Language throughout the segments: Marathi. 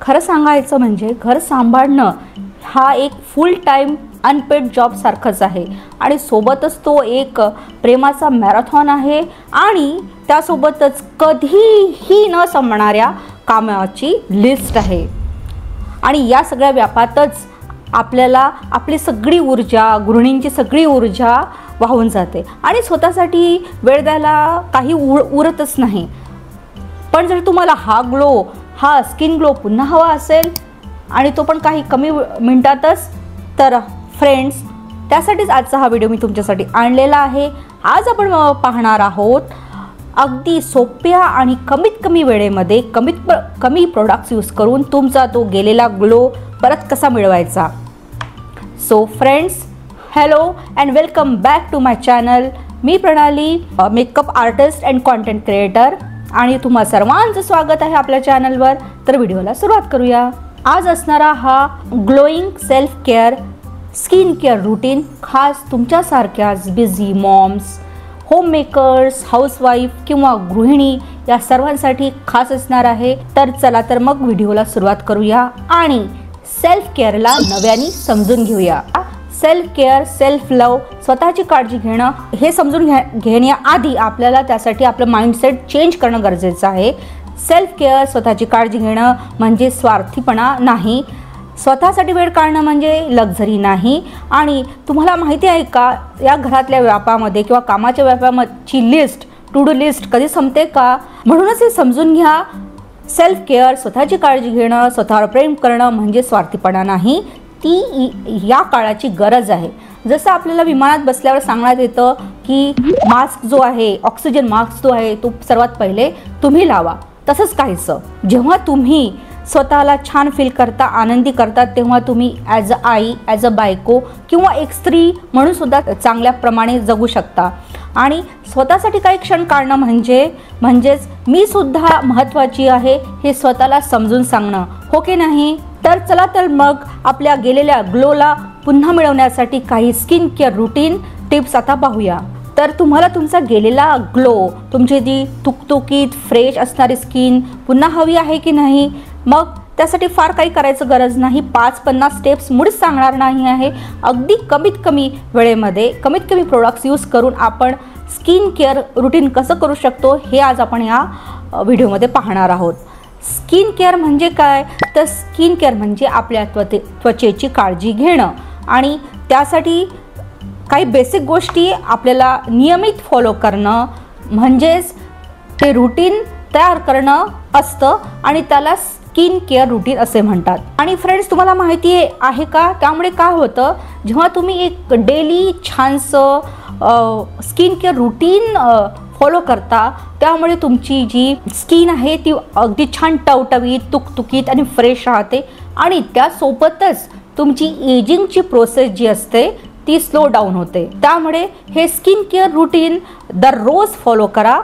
खरं सांगायचं म्हणजे घर सांभाळणं हा एक फुल टाइम अनपेड जॉब सारखंच आहे आणि सोबतच तो एक प्रेमाचा मॅरेथॉन आहे आणि त्यासोबतच कधीही न संपणाऱ्या कामाची लिस्ट आहे। आणि या सगळ्या व्यापातच आपल्याला आपली सगळी ऊर्जा, गृहिणींची सगळी ऊर्जा वाहून जाते आणि स्वतःसाठी वेळ द्यायला काही उरतच नाही। पण जर तुम्हाला हा स्किन ग्लो पुन्हा हवा असेल आणि तो पण काही कमी मिनिटातच, तर फ्रेंड्स त्यासाठीच आजचा हा व्हिडिओ मी तुमच्यासाठी आणलेला आहे। आज आपण पाहणार आहोत अगदी सोप्या आणि कमी वेळेमध्ये कमी प्रोडक्ट्स यूज करून तुमचा तो गेलेला ग्लो परत कसा मिळवायचा। So friends, hello and welcome back to my channel. मी Pranali, makeup artist and content creator आणि तुम्हा सर्वांचं स्वागत आहे आपल्या चॅनलवर। तर व्हिडिओला सुरुवात करूया। आज असणारा हा glowing self care skin care routine खास तुमच्यासारख्याच बिझी मॉम्स, होममेकर्स, हाऊसवाईफ किंवा गृहिणी या सर्वांसाठी खास असणार आहे। तर चला तर मग व्हिडिओला सुरुवात करूया आणि सेल्फ केअरला नव्याने समजून घेऊया। सेल्फ केअर, सेल्फ लव, स्वतःची काळजी घेणं हे समजून घेण्याआधी आपल्याला त्यासाठी आपलं माइंडसेट चेंज करणं गरजेचं आहे। सेल्फ केअर, स्वतःची काळजी घेणं म्हणजे स्वार्थीपणा नाही, स्वतःसाठी वेळ काढणं म्हणजे लक्झरी नाही। आणि तुम्हाला माहिती आहे का, या घरातल्या व्यापामध्ये किंवा कामाच्या व्यापाची लिस्ट, टू डू लिस्ट कधी संपते का? म्हणूनच हे समजून घ्या, सेल्फ केअर, स्वतःची काळजी घेणं, स्वतःवर प्रेम करणं म्हणजे स्वार्थीपणा नाही, ती या काळाची गरज आहे। जसं आपल्याला विमानात बसल्यावर सांगण्यात येतं की मास्क जो आहे, ऑक्सिजन मास्क जो आहे तो सर्वात पहिले तुम्ही लावा, तसंच काहीसं जेव्हा तुम्ही स्वतःला छान फील करता, आनंदी करता, तेव्हा तुम्ही as a I, as a बायको किंवा एक स्त्री म्हणून सुद्धा चांगल्या प्रमाणे जगू शकता। आणि स्वतःसाठी काही क्षण काढणं म्हणजेच मी सुद्धा महत्त्वाची आहे हे स्वतःला समजून सांगणं, हो की नाही? तर चला तर मग आपल्या गेलेल्या ग्लोला पुन्हा मिळवण्यासाठी काही स्किन केअर रूटीन टिप्स आता पाहूया। तर तुम्हाला तुमचा गेलेला ग्लो, तुमची जी तुकतुकीत फ्रेश असणारी स्किन पुन्हा हवी आहे की नाही? मग त्यासाठी फार काही करायचं गरज नाही, 5-50 स्टेप्स मुळीच सांगणार नाही आहे। अगदी कमी वेळेमध्ये कमी प्रोडक्ट्स यूज करून आपण स्किन केअर रूटीन कसं करू शकतो हे आज आपण या व्हिडिओमध्ये पाहणार आहोत। स्किन केअर म्हणजे काय? तर स्किन केअर म्हणजे आपल्या त्वचेची काळजी घेणं आणि त्यासाठी काही बेसिक गोष्टी आपल्याला नियमित फॉलो करणं म्हणजेच ते रूटीन तयार करणं असतं आणि त्याला स्किन केअर रूटीन असे म्हणतात। आणि फ्रेंड्स, तुम्हाला माहिती आहे का, त्यामुळे काय होतं, जेव्हा तुम्ही एक डेली छानसं स्किन केअर रूटीन फॉलो करता, त्यामुळे तुमची जी स्किन आहे ती अगदी छान टवटवीत, तुकतुकीत आणि फ्रेश राहते आणि त्यासोबतच तुमची एजिंगची प्रोसेस जी असते ती स्लो डाऊन होते। त्यामुळे हे स्किन केअर रूटीन दररोज फॉलो करा।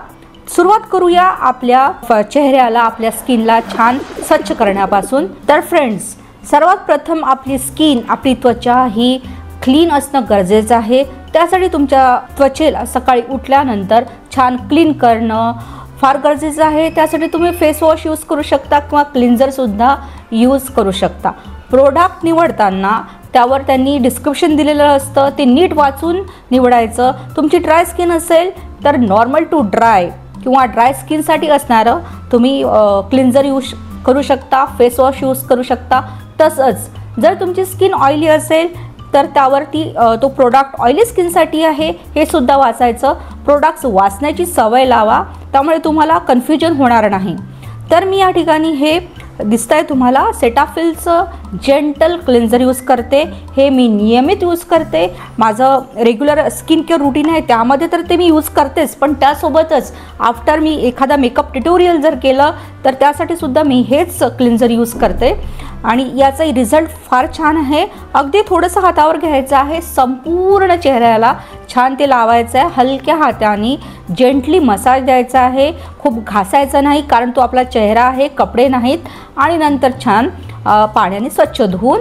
सुरुवात करूया आपल्या चेहऱ्याला, आपल्या स्किनला छान स्वच्छ करण्यापासून। तर फ्रेंड्स, सर्वात प्रथम आपली स्किन, आपली त्वचा ही क्लीन असणं गरजेचं आहे। त्यासाठी तुमच्या त्वचेला सकाळी उठल्यानंतर छान क्लीन करणं फार गरजेचं आहे। त्यासाठी तुम्ही फेस वॉश यूज करू शकता किंवा क्लिन्झरसुद्धा यूज करू शकता। प्रोडक्ट निवडताना त्यावर त्यांनी डिस्क्रिप्शन दिलेलं असतं, ते नीट वाचून निवडायचं। तुमची ड्राय स्किन असेल तर नॉर्मल टू ड्राय किंवा ड्राय स्किनसाठी असणारं तुम्ही क्लिन्झर यूज करू शकता, फेस वॉश यूज करू शकता। तसंच जर तुमची स्किन ऑइली असेल तर त्यावरती तो प्रोडक्ट ऑइली स्किनसाठी आहे हे सुद्धा वाचायचं। प्रोडक्ट्स वाचण्याची सवय लावा, त्यामुळे तुम्हाला कन्फ्युजन होणार नाही। तर मी या ठिकाणी हे दिसतंय तुम्हाला सेटाफिलचं जेंटल क्लिन्झर यूज करते, हे मी नियमित यूज करते। माझं रेग्युलर स्किन केअर रूटीन आहे त्यामध्ये तर ते मी यूज करतेच, पण त्यासोबतच आफ्टर मी एखादा मेकअप ट्युटोरियल जर केलं तर त्यासाठी सुद्धा मी हेच क्लिन्झर यूज करते आणि याचा रिझल्ट फार छान आहे। अगदी थोडंसं हातावर घ्यायचं आहे, संपूर्ण चेहऱ्याला छान ते लावायचं आहे, हलक्या हाताने जेंटली मसाज द्यायचा आहे, खूप घासायचं नाही कारण तो आपला चेहरा आहे, कपडे नाहीत। आणि नंतर छान पाण्याने स्वच्छ धुवून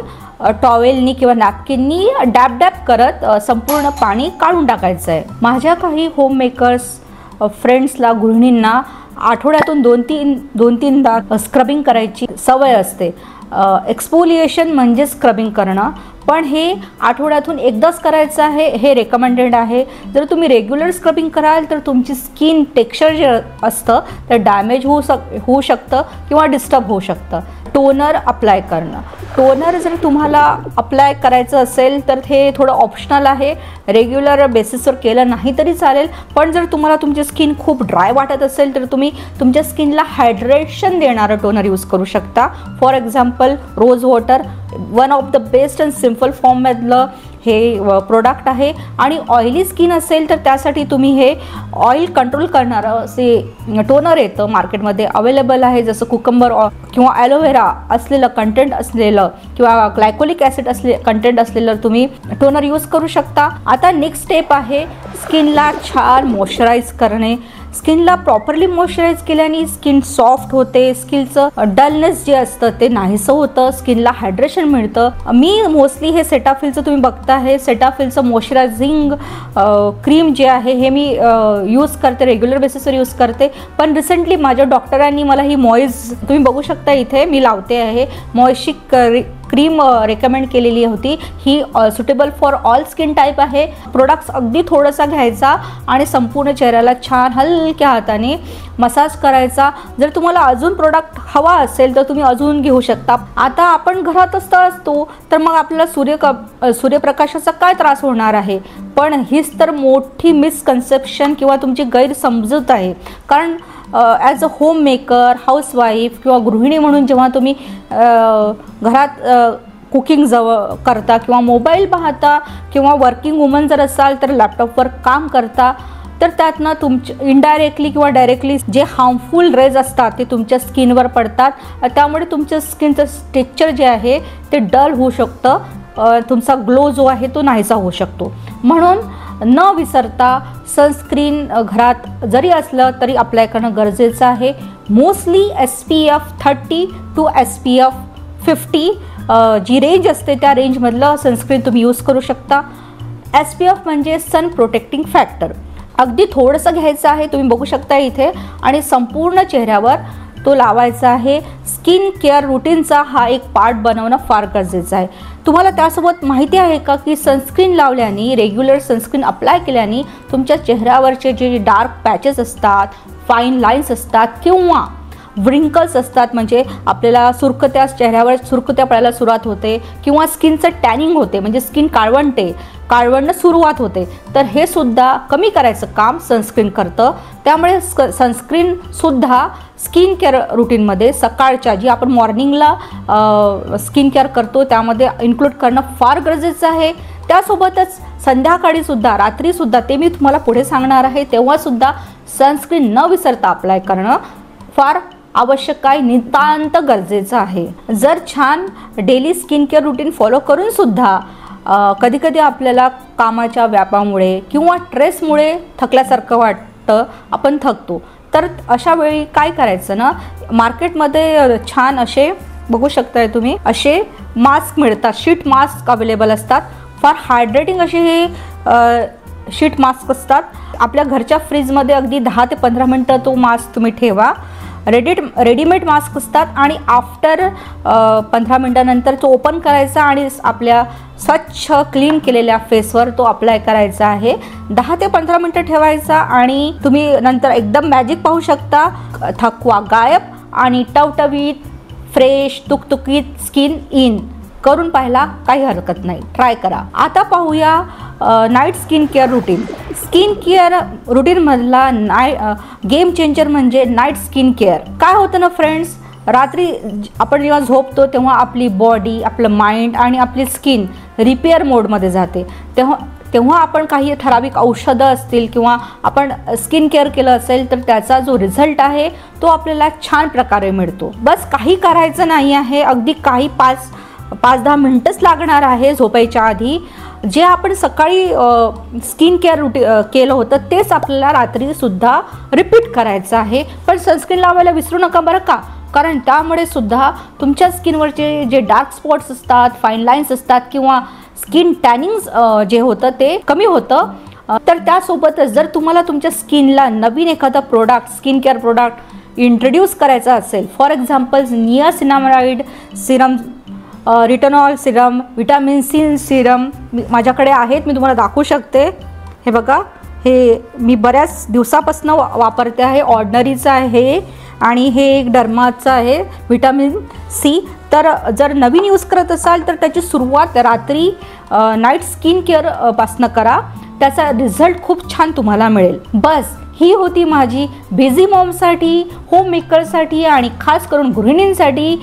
टॉवेलनी किंवा नॅपकिननी डॅब करत संपूर्ण पाणी काढून टाकायचं आहे। माझ्या काही होममेकर्स फ्रेंड्सला, गृहिणींना आठवड्यातून दोन तीनदा स्क्रबिंग करायची सवय असते. एक्सफोलिएशन म्हणजे स्क्रबिंग करणं, पण हे आठवड्यातून एकदाच करायचं आहे, हे रेकमेंडेड आहे. जर तुम्ही रेग्युलर स्क्रबिंग कराल तर तुमची स्किन टेक्स्चर जे असतं ते डॅमेज होऊ शकतं किंवा डिस्टर्ब होऊ शकतं. टोनर अप्लाय करणं, टोनर जर तुम्हाला अप्लाय करायचं असेल तर हे थोडं ऑप्शनल आहे, रेग्युलर बेसिसवर केलं नाही तरी चालेल. पण जर तुम्हाला तुमची स्किन खूप ड्राय वाटत असेल तर तुम्ही तुमच्या स्किनला हायड्रेशन देणारं टोनर यूज करू शकता. For example rose water one of the best and simple फॉर्ममधलं हे प्रोडक्ट आहे. आणि ऑइली स्किन असेल तर त्यासाठी तुम्ही हे ऑइल कंट्रोल करणारं असे टोनर येतं मार्केटमध्ये अवेलेबल आहे, जसं कुकंबर किंवा ॲलोव्हेरा असलेलं कंटेंट असलेलं किंवा ग्लायकोलिक ॲसिड कंटेंट असलेलं तुम्ही टोनर यूज करू शकता. आता नेक्स्ट स्टेप आहे स्किनला छान मॉइश्चराईज करणे. स्किनला प्रॉपरली मॉइश्चराईज केल्याने स्किन सॉफ्ट होते, स्किनचं डलनेस जे असतं ते नाहीसं होतं, स्किनला हायड्रेशन मिळतं. मी मोस्टली हे सेटाफिलचं तुम्ही बघता हे सेटाफिलचं मॉइश्चरायझिंग क्रीम जे आहे हे मी यूज करते, रेग्युलर बेसिसवर यूज करते. पण रिसेंटली माझ्या डॉक्टरांनी मला ही तुम्ही बघू शकता इथे मी लावते आहे मॉइश्चिक क्रीम रेकमेंड केलेली होती. ही suitable for all skin type आहे. प्रोडक्ट्स अगदी थोडासा घ्यायचा आणि संपूर्ण चेहऱ्याला छान हलक्या हाताने मसाज करायचा. जर तुम्हाला अजून प्रोडक्ट हवा असेल तर तुम्ही अजून घेऊ शकता. आता आपण घरात असतो तर मग आपल्याला सूर्यप्रकाशाचा काय त्रास होणार आहे, पण हीच तर मोठी मिसकन्सेप्शन किंवा तुमची गैरसमजूत आहे. कारण as a home maker, housewife किंवा गृहिणी म्हणून जेव्हा तुम्ही घरात कुकिंग करता किंवा मोबाईल पाहता किंवा वर्किंग वुमन जर असाल तर लॅपटॉपवर काम करता, तर त्यातनं इनडायरेक्टली किंवा डायरेक्टली जे हार्मफुल रेज असतात ते तुमच्या स्किनवर पडतात. त्यामुळे तुमच्या स्किनचं टेक्स्चर जे आहे ते डल होऊ शकतं, तुमचा ग्लो जो आहे तो नाहीसा होऊ शकतो. म्हणून न विसरता सनस्क्रीन घरात जरी असलं तरी अप्लाय करणं गरजेचं आहे. मोस्टली SPF 30 to SPF 50 जी रेंज असते त्या रेंजमधलं सनस्क्रीन तुम्ही यूज करू शकता. SPF म्हणजे सन प्रोटेक्टिंग फॅक्टर, अगदी थोडंसं घ्यायचं आहे, तुम्ही बघू शकता इथे, आणि संपूर्ण चेहऱ्यावर तो लावायचा आहे. स्किन केअर रुटीनचा हा एक पार्ट बनवणं फार गरजेचं आहे. तुम्हाला त्यासोबत माहिती आहे का की सनस्क्रीन लावल्याने, रेग्युलर सनस्क्रीन अप्लाय केल्याने तुमच्या चेहऱ्यावरचे जे डार्क पॅचेस असतात, फाईन लाईन्स असतात किंवा व्रिंकल्स असतात, म्हणजे आपल्याला चेहऱ्यावर सुरकुत्या पडायला सुरुवात होते किंवा स्किनचं टॅनिंग होते, म्हणजे स्किन काळवणं सुरुवात होते, तर हे सुद्धा कमी करायचं काम सनस्क्रीन करतं. त्यामुळे सनस्क्रीनसुद्धा स्किन केअर रुटीनमध्ये सकाळच्या जी आपण मॉर्निंगला स्किन केअर करतो त्यामध्ये इन्क्लूड करणं फार गरजेचं आहे. त्यासोबतच संध्याकाळीसुद्धा, रात्रीसुद्धा, ते मी तुम्हाला पुढे सांगणार आहे, तेव्हासुद्धा सनस्क्रीन न विसरता अप्लाय करणं फार आवश्यक आहे, नितांत गरजेचं आहे. जर छान daily skin care routine follow करून सुद्धा कधीकधी आपल्याला कामाच्या व्यापामुळे किंवा स्ट्रेसमुळे थकल्यासारखं वाटतं, आपण थकतो, तर अशा वेळी काय करायचं ना, मार्केटमध्ये छान असे बघू शकताय तुम्ही असे मास्क मिळतात, शीट मास्क अवेलेबल असतात. फार हायड्रेटिंग असे हे शीट मास्क असतात. आपल्या घरच्या फ्रीजमध्ये अगदी 10 ते 15 मिनटं तो मास्क तुम्ही ठेवा. रेडीमेड मास्क असतात आणि आफ्टर 15 मिनटानंतर तो ओपन करायचा आणि आपल्या स्वच्छ क्लीन केलेल्या फेसवर तो अप्लाय करायचा आहे. 10 ते 15 मिनटं ठेवायचा आणि तुम्ही नंतर एकदम मॅजिक पाहू शकता. थकवा गायब आणि टवटवीत, फ्रेश, तुकतुकीत स्किन इन. करून पाहायला काही हरकत नाही, ट्राय करा. आता पाहूया night skin care routine. Skin care रुटीनमधला गेम चेंजर म्हणजे नाईट स्किन केअर. काय होतं ना फ्रेंड्स, रात्री आपण जेव्हा झोपतो तेव्हा आपली बॉडी, आपलं माइंड आणि आपली स्किन रिपेअर मोडमध्ये जाते. तेव्हा आपण काही ठराविक औषधं असतील किंवा आपण स्किन केअर केलं असेल तर त्याचा जो रिझल्ट आहे तो आपल्याला छान प्रकारे मिळतो. बस काही करायचं नाही आहे, अगदी काही 5-10 मिनटंच लागणार आहे झोपायच्या आधी. जे आपण सकाळी स्किन केअर केलं होतं तेच आपल्याला रात्रीसुद्धा रिपीट करायचं आहे. पण सनस्क्रीन लावायला विसरू नका बरं का, कारण त्यामुळे सुद्धा तुमच्या स्किनवरचे जे डार्क स्पॉट्स असतात, फाईन लाईन्स असतात किंवा स्किन टॅनिंग जे होतं ते कमी होतं. तर त्यासोबतच जर तुम्हाला तुमच्या स्किनला नवीन एखादा product, skin care product introduce करायचा असेल, for example niacinamide serum, retinol serum, vitamin C serum माझ्याकडे आहेत, मी तुम्हाला दाखवू शकते. हे बघा, हे मी बऱ्याच दिवसापासून वापरते आहे. ऑर्डिनरीचं आहे आणि हे एक डर्माचं आहे विटॅमिन सी. तर जर नवीन यूज करत असाल तर त्याची सुरुवात रात्री नाईट स्किन केअर पासनं करा, त्याचा रिझल्ट खूप छान तुम्हाला मिळेल. बस ही होती माझी बिझी मॉमसाठी, होम मेकरसाठी आणि खास करून गृहिणींसाठी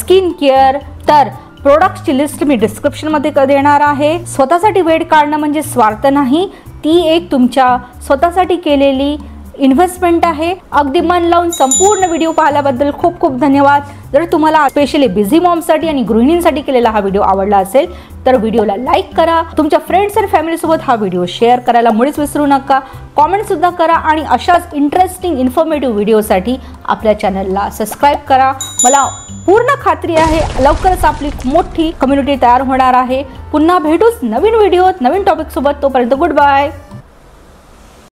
स्किन केअर. तर प्रोडक्ट्सची लिस्ट मी डिस्क्रिप्शनमध्ये देणार आहे. स्वतःसाठी वेळ काढणं म्हणजे स्वार्थ नाही, ती एक तुमच्या स्वतःसाठी केलेली इन्व्हेस्टमेंट आहे. अगदी मन लावून संपूर्ण व्हिडिओ पाहिल्याबद्दल खूप खूप धन्यवाद. जर तुम्हाला स्पेशली बिझी मॉमसाठी आणि गृहिणींसाठी केलेला हा व्हिडिओ आवडला असेल तर व्हिडिओला लाईक करा. तुमच्या फ्रेंड्स आणि फॅमिलीसोबत हा व्हिडिओ शेअर करायला मुळीच विसरू नका. कॉमेंटसुद्धा करा आणि अशाच इंटरेस्टिंग इन्फॉर्मेटिव्ह व्हिडिओसाठी आपल्या चॅनलला सबस्क्राईब करा. मला पूर्ण खात्री आहे लवकरच आपली मोठी कम्युनिटी तयार होणार आहे. पुन्हा भेटूच नवीन व्हिडिओत नवीन टॉपिकसोबत. तोपर्यंत गुड बाय.